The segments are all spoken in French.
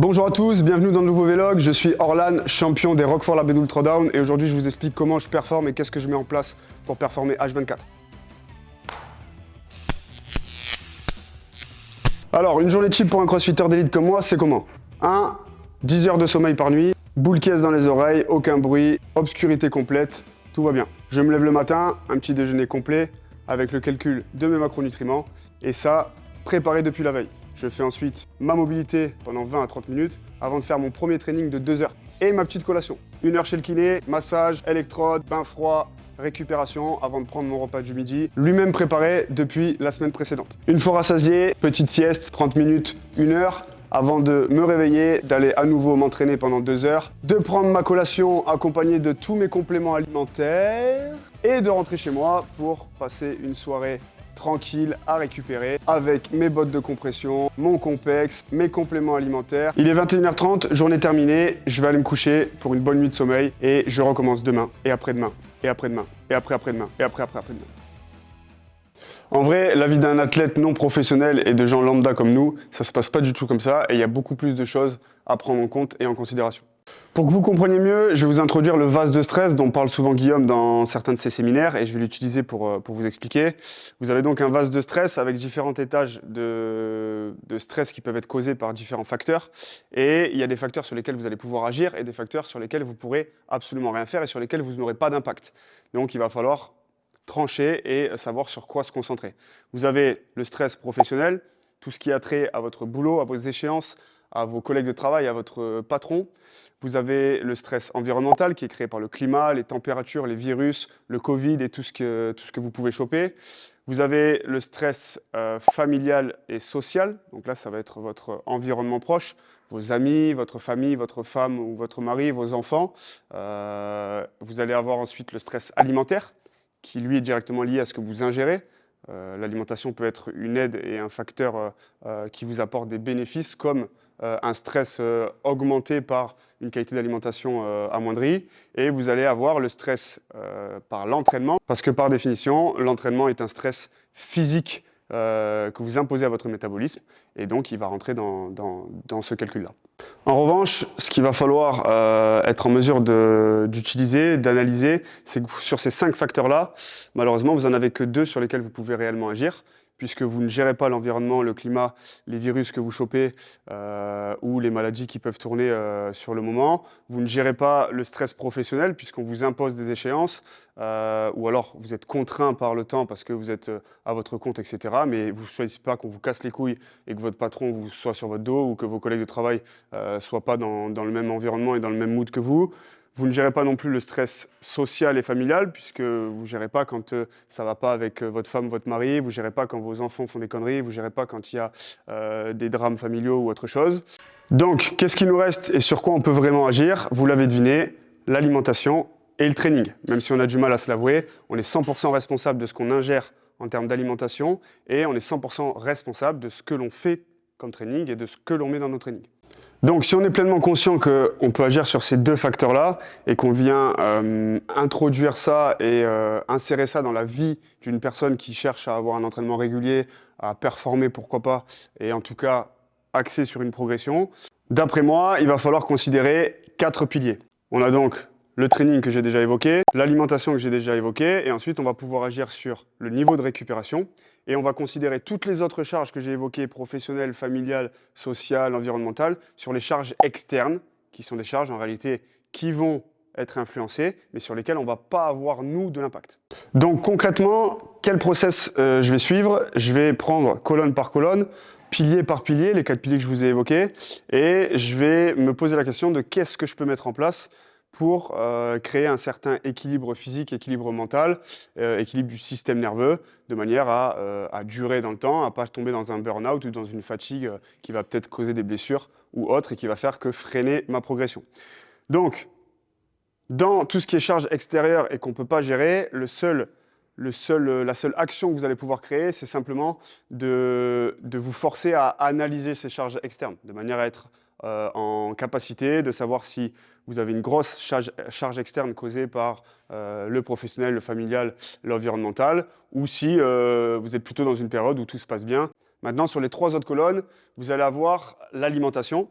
Bonjour à tous, bienvenue dans le nouveau vlog. Je suis Orlan, champion des Roquefort Labed Ultra Down et aujourd'hui je vous explique comment je performe et qu'est-ce que je mets en place pour performer H24. Alors, une journée type pour un crossfitter d'élite comme moi, c'est comment? 10 heures de sommeil par nuit, boule caisse dans les oreilles, aucun bruit, obscurité complète, tout va bien. Je me lève le matin, un petit déjeuner complet avec le calcul de mes macronutriments et ça, préparé depuis la veille. Je fais ensuite ma mobilité pendant 20 à 30 minutes avant de faire mon premier training de 2 heures. Et ma petite collation. 1 heure chez le kiné, massage, électrode, bain froid, récupération avant de prendre mon repas du midi, lui-même préparé depuis la semaine précédente. Une fois rassasié, petite sieste, 30 minutes, 1 heure, avant de me réveiller, d'aller à nouveau m'entraîner pendant 2 heures, de prendre ma collation accompagnée de tous mes compléments alimentaires et de rentrer chez moi pour passer une soirée tranquille à récupérer avec mes bottes de compression, mon Compex, mes compléments alimentaires. Il est 21h30, journée terminée, je vais aller me coucher pour une bonne nuit de sommeil et je recommence demain et après-demain et après-demain et après-après-demain et après-après-après-demain. En vrai, la vie d'un athlète non professionnel et de gens lambda comme nous, ça se passe pas du tout comme ça et il y a beaucoup plus de choses à prendre en compte et en considération. Pour que vous compreniez mieux, je vais vous introduire le vase de stress dont parle souvent Guillaume dans certains de ses séminaires et je vais l'utiliser pour vous expliquer. Vous avez donc un vase de stress avec différents étages de stress qui peuvent être causés par différents facteurs et il y a des facteurs sur lesquels vous allez pouvoir agir et des facteurs sur lesquels vous pourrez absolument rien faire et sur lesquels vous n'aurez pas d'impact. Donc il va falloir trancher et savoir sur quoi se concentrer. Vous avez le stress professionnel, tout ce qui a trait à votre boulot, à vos échéances, à vos collègues de travail, à votre patron. Vous avez le stress environnemental qui est créé par le climat, les températures, les virus, le Covid et tout ce que vous pouvez choper. Vous avez le stress familial et social. Donc là, ça va être votre environnement proche, vos amis, votre famille, votre femme ou votre mari, vos enfants. Vous allez avoir ensuite le stress alimentaire qui, lui, est directement lié à ce que vous ingérez. L'alimentation peut être une aide et un facteur qui vous apporte des bénéfices comme un stress augmenté par une qualité d'alimentation amoindrie. Et vous allez avoir le stress par l'entraînement, parce que par définition, l'entraînement est un stress physique que vous imposez à votre métabolisme, et donc il va rentrer dans ce calcul-là. En revanche, ce qu'il va falloir être en mesure d'utiliser, d'analyser, c'est que sur ces 5 facteurs-là, malheureusement, vous n'en avez que 2 sur lesquels vous pouvez réellement agir, puisque vous ne gérez pas l'environnement, le climat, les virus que vous chopez ou les maladies qui peuvent tourner sur le moment. Vous ne gérez pas le stress professionnel, puisqu'on vous impose des échéances, ou alors vous êtes contraint par le temps parce que vous êtes à votre compte, etc. Mais vous ne choisissez pas qu'on vous casse les couilles et que votre patron vous soit sur votre dos ou que vos collègues de travail ne soient pas dans le même environnement et dans le même mood que vous. Vous ne gérez pas non plus le stress social et familial, puisque vous ne gérez pas quand ça ne va pas avec votre femme, votre mari, vous ne gérez pas quand vos enfants font des conneries, vous ne gérez pas quand il y a des drames familiaux ou autre chose. Donc, qu'est-ce qui nous reste et sur quoi on peut vraiment agir? Vous l'avez deviné, l'alimentation et le training. Même si on a du mal à se l'avouer, on est 100% responsable de ce qu'on ingère en termes d'alimentation et on est 100% responsable de ce que l'on fait comme training et de ce que l'on met dans nos trainings. Donc, si on est pleinement conscient qu'on peut agir sur ces 2 facteurs-là et qu'on vient introduire ça et insérer ça dans la vie d'une personne qui cherche à avoir un entraînement régulier, à performer, pourquoi pas, et en tout cas axé sur une progression, d'après moi, il va falloir considérer 4 piliers. On a donc le training que j'ai déjà évoqué, l'alimentation que j'ai déjà évoquée, et ensuite on va pouvoir agir sur le niveau de récupération. Et on va considérer toutes les autres charges que j'ai évoquées, professionnelles, familiales, sociales, environnementales, sur les charges externes, qui sont des charges en réalité qui vont être influencées, mais sur lesquelles on ne va pas avoir, nous, de l'impact. Donc concrètement, quel process je vais suivre? Je vais prendre colonne par colonne, pilier par pilier, les 4 piliers que je vous ai évoqués, et je vais me poser la question de qu'est-ce que je peux mettre en place pour créer un certain équilibre physique, équilibre mental, équilibre du système nerveux, de manière à durer dans le temps, à ne pas tomber dans un burn-out ou dans une fatigue qui va peut-être causer des blessures ou autre et qui va faire que freiner ma progression. Donc, dans tout ce qui est charge extérieure et qu'on ne peut pas gérer, la seule action que vous allez pouvoir créer, c'est simplement de vous forcer à analyser ces charges externes, de manière à être en capacité de savoir si vous avez une grosse charge externe causée par le professionnel, le familial, l'environnemental, ou si vous êtes plutôt dans une période où tout se passe bien. Maintenant, sur les 3 autres colonnes, vous allez avoir l'alimentation,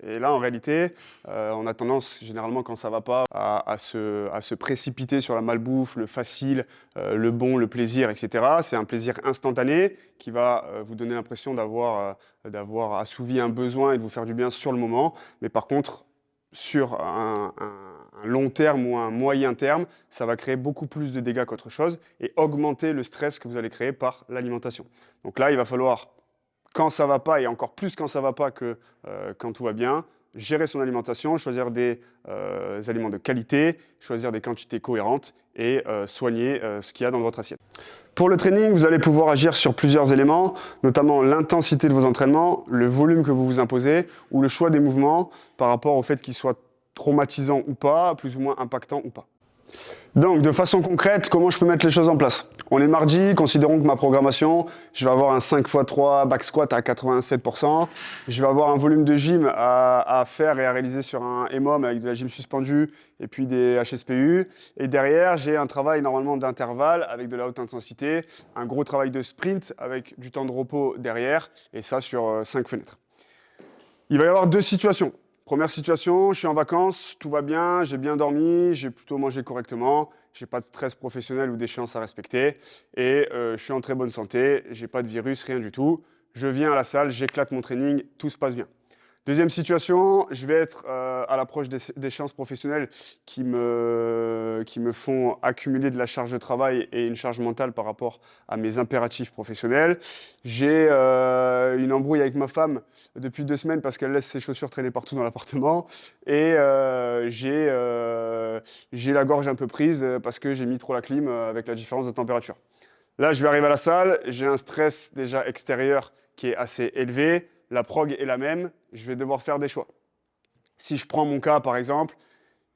Et là, en réalité, on a tendance, généralement, quand ça va pas, à se précipiter sur la malbouffe, le facile, le bon, le plaisir, etc. C'est un plaisir instantané qui va vous donner l'impression d'avoir assouvi un besoin et de vous faire du bien sur le moment. Mais par contre, sur un long terme ou un moyen terme, ça va créer beaucoup plus de dégâts qu'autre chose et augmenter le stress que vous allez créer par l'alimentation. Donc là, il va falloir, quand ça va pas, et encore plus quand ça va pas que quand tout va bien, gérer son alimentation, choisir des aliments de qualité, choisir des quantités cohérentes et soigner ce qu'il y a dans votre assiette. Pour le training, vous allez pouvoir agir sur plusieurs éléments, notamment l'intensité de vos entraînements, le volume que vous vous imposez ou le choix des mouvements par rapport au fait qu'ils soient traumatisants ou pas, plus ou moins impactants ou pas. Donc, de façon concrète, comment je peux mettre les choses en place? On est mardi, considérons que ma programmation, je vais avoir un 5x3 back squat à 87%. Je vais avoir un volume de gym à faire et à réaliser sur un EMOM avec de la gym suspendue et puis des HSPU. Et derrière, j'ai un travail normalement d'intervalle avec de la haute intensité, un gros travail de sprint avec du temps de repos derrière, et ça sur 5 fenêtres. Il va y avoir deux situations. Première situation, je suis en vacances, tout va bien, j'ai bien dormi, j'ai plutôt mangé correctement, j'ai pas de stress professionnel ou d'échéance à respecter et je suis en très bonne santé, j'ai pas de virus, rien du tout. Je viens à la salle, j'éclate mon training, tout se passe bien. Deuxième situation, je vais être à l'approche d'échéances professionnelles qui me font accumuler de la charge de travail et une charge mentale par rapport à mes impératifs professionnels. J'ai une embrouille avec ma femme depuis 2 semaines parce qu'elle laisse ses chaussures traîner partout dans l'appartement. Et j'ai la gorge un peu prise parce que j'ai mis trop la clim avec la différence de température. Là, je vais arriver à la salle, j'ai un stress déjà extérieur qui est assez élevé. La prog est la même, je vais devoir faire des choix. Si je prends mon cas, par exemple,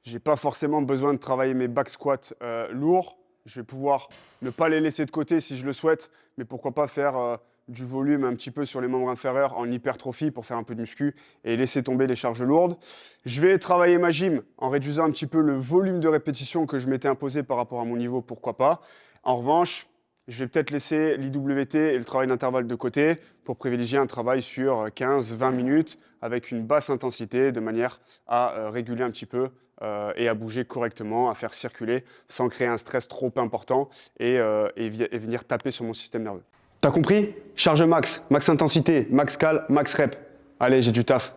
je n'ai pas forcément besoin de travailler mes back squats lourds. Je vais pouvoir ne pas les laisser de côté si je le souhaite, mais pourquoi pas faire du volume un petit peu sur les membres inférieurs en hypertrophie pour faire un peu de muscu et laisser tomber les charges lourdes. Je vais travailler ma gym en réduisant un petit peu le volume de répétitions que je m'étais imposé par rapport à mon niveau, pourquoi pas. En revanche, je vais peut-être laisser l'IWT et le travail d'intervalle de côté pour privilégier un travail sur 15-20 minutes avec une basse intensité de manière à réguler un petit peu et à bouger correctement, à faire circuler sans créer un stress trop important et venir taper sur mon système nerveux. T'as compris? Charge max, max intensité, max cal, max rep. Allez, j'ai du taf.